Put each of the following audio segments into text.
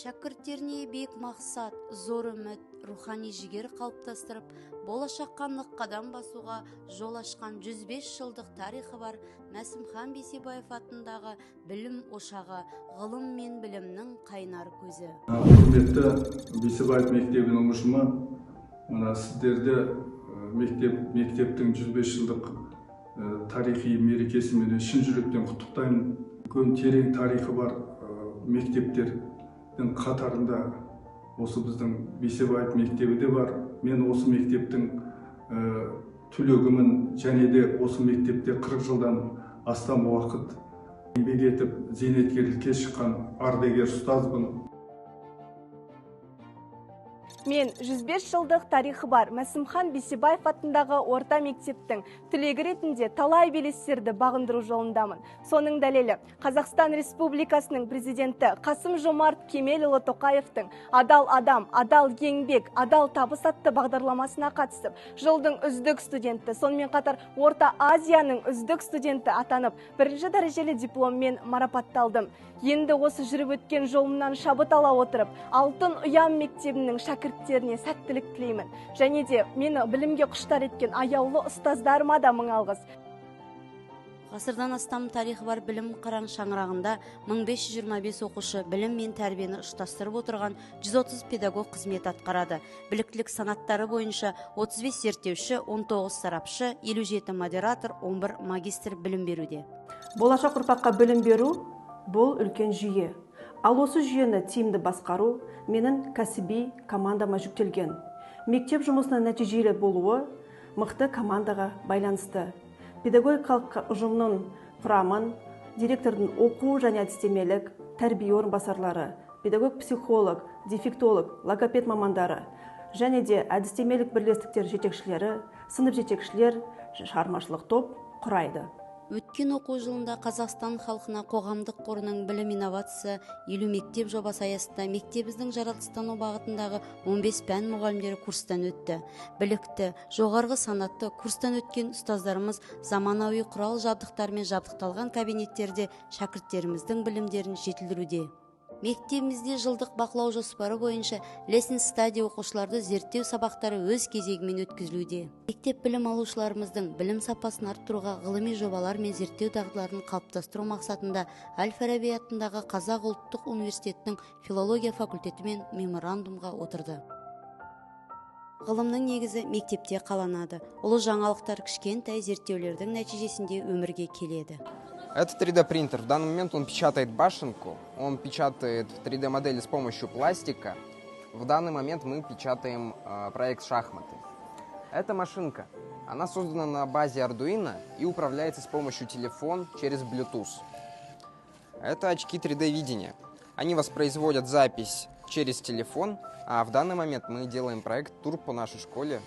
Шәкірттеріне биік мақсат, зор үміт, рухани жігер қалыптастырып, болашаққа нық қадам басуға жол ашқан 105 жылдық тарихы бар Мәсімхан Бейсебаев атындағы білім ошағы, ғылым мен білімнің қайнар көзі. Құрметті Бейсебаев мектебінің ұжымы, сіздерді мектептің 105 жылдық тарихи мерекесімен шын жүректен құттықтаймын. Үлкен терең тарихы бар мектептердің қатарында осы біздің Бейсебаев мектебі де бар. Мен осы мектептің түлегімін, және де осы мектепте 40 жылдан астам уақыт еңбек етіп, зейнеткерлікке шыққан ардагер ұстазбын. Мен 105 жылдық тарихы бар Мәсімхан Бейсебаев атындағы орта мектептің түлегі ретінде талай белестерді бағындыру жолындамын. Соның дәлелі Қазақстан Республикасының президенті Қасым-Жомарт Кемелұлы Тоқаевтың «Адал адам, адал еңбек, адал табыс» атты бағдарламасына қатысып, жылдың үздік студенті, сонымен қатар Орта Азияның үздік студенті атанып, бірінші дәрежелі дипломмен марапатталдым. Енді осы жүріп өткен жолымнан шабыт ала отырып, Алтын Ұям мектебінің шәкірттеріне сәттілік тілеймін. Және де мені білімге құштар еткен аяулы ұстаздарыма да мың алғыс. Ғасырдан астам тарихы бар білім қыран шаңырағында 1525 оқушы білім мен тәрбиені ұштастырып отырған 130 педагог қызмет атқарады. Біліктілік санаттары бойынша 35 зерттеуші, 19 сарапшы, 57 модератор, 11 магистр білім беруде. Болашақ ұрпаққа білім беру бұл үлкен жүйе. Ал осы жүйені тиімді басқару менің кәсіби командама жүктелген. Мектеп жұмысының нәтижелі болуы мықты командаға байланысты. Педагогикалық ұжымның құрамын, директордың оқу және әдістемелік, тәрбие орынбасарлары, педагог-психолог, дефектолог, логопед мамандары және де әдістемелік бірлестіктер жетекшілері, сынып жетекшілер, шығармашылық топ құрайды. Өткен оқу жылында Қазақстан халқына қоғамдық қорының білім инновация 50 мектеп жобасы аясында мектебіміздің жаратылыстану бағытындағы 15 пән мұғалімдері курстан өтті. Білікті, жоғарғы санатты курстан өткен ұстаздарымыз заманауи құрал жабдықтармен жабдықталған кабинеттерде шәкірттеріміздің білімдерін жетілдіруде. Мектебімізде жылдық бақылау жоспары бойынша лесін стадия оқушыларды зерттеу сабақтары өз кезегімен өткізілуде. Мектеп білім алушыларымыздың білім сапасын арттыруға ғылыми жобалар мен зерттеу дағдыларын қалыптастыру мақсатында Әл-Фараби атындағы Қазақ ұлттық университетінің филология факультетімен меморандумға отырды. Ғылымның негізі мектепте қаланады. Ұлы жаңалықтар кішкентай зерттеулердің нәтижесінде өмірге келеді. Это 3D принтер. В данный момент он печатает башенку, он печатает 3D модели с помощью пластика. В данный момент мы печатаем проект шахматы. Эта машинка, она создана на базе Arduino и управляется с помощью телефона через Bluetooth. Это очки 3D видения. Они воспроизводят запись через телефон, а в данный момент мы делаем проект тур по нашей школе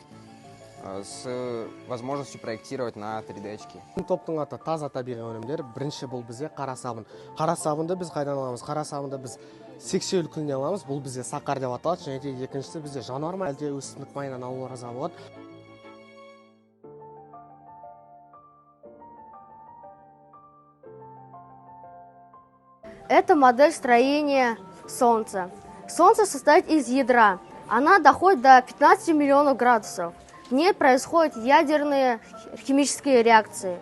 с возможностью проектировать на 3D очки. Топтың аты таза табиғи өнімдер. Бірінші бұл бізге қара сабын. Қара сабынды біз қайдан аламыз? Қара сабынды біз сексеуіл күнінен аламыз. Бұл бізге сақар деп аталады. Және де екіншісі бізде жануар ма әлде өсімдік майынан алуға болады. Это модель строения Солнца. Солнце состоит из ядра. Она доходит до 15 миллионов градусов. В ней происходят ядерные химические реакции.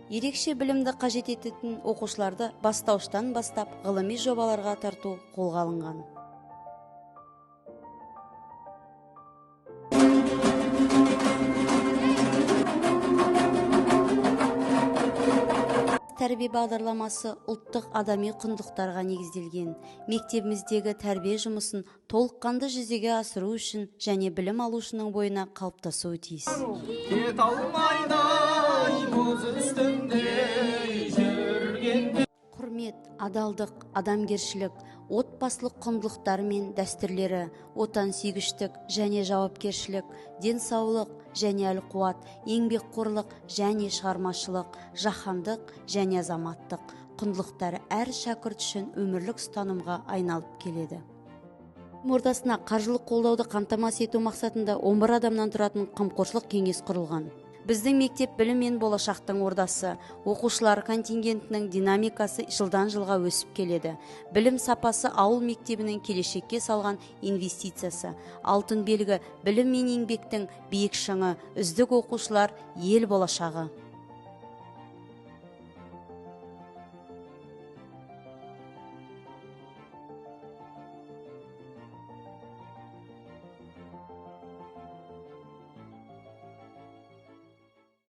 Ерекше білімді қажет ететін оқушыларды бастауыштан бастап ғылыми жобаларға тарту қолға алынған. Тәрбие бағдарламасы ұлттық адами құндылықтарға негізделген. Мектебіміздегі тәрбие жұмысын толыққанды жүзеге асыру үшін және білім алушының бойына қалыптасуы тиіс. Құрмет, адалдық, адамгершілік, отбасылық құндылықтар мен дәстүрлері, отансүйгіштік және жауапкершілік, денсаулық және әл-қуат, еңбекқорлық және шығармашылық, жаһандық және азаматтық құндылықтары әр шәкірт үшін өмірлік ұстанымға айналып келеді. Ордасына қаржылық қолдауды қамтамасыз ету мақсатында 11 адамнан тұратын қамқоршылық кеңес құрылған. Біздің мектеп білім мен болашақтың ордасы. Оқушылар контингентінің динамикасы жылдан жылға өсіп келеді. Білім сапасы ауыл мектебінің келешекке салған инвестициясы. Алтын белгі білім мен еңбектің биік шыңы, үздік оқушылар ел болашағы.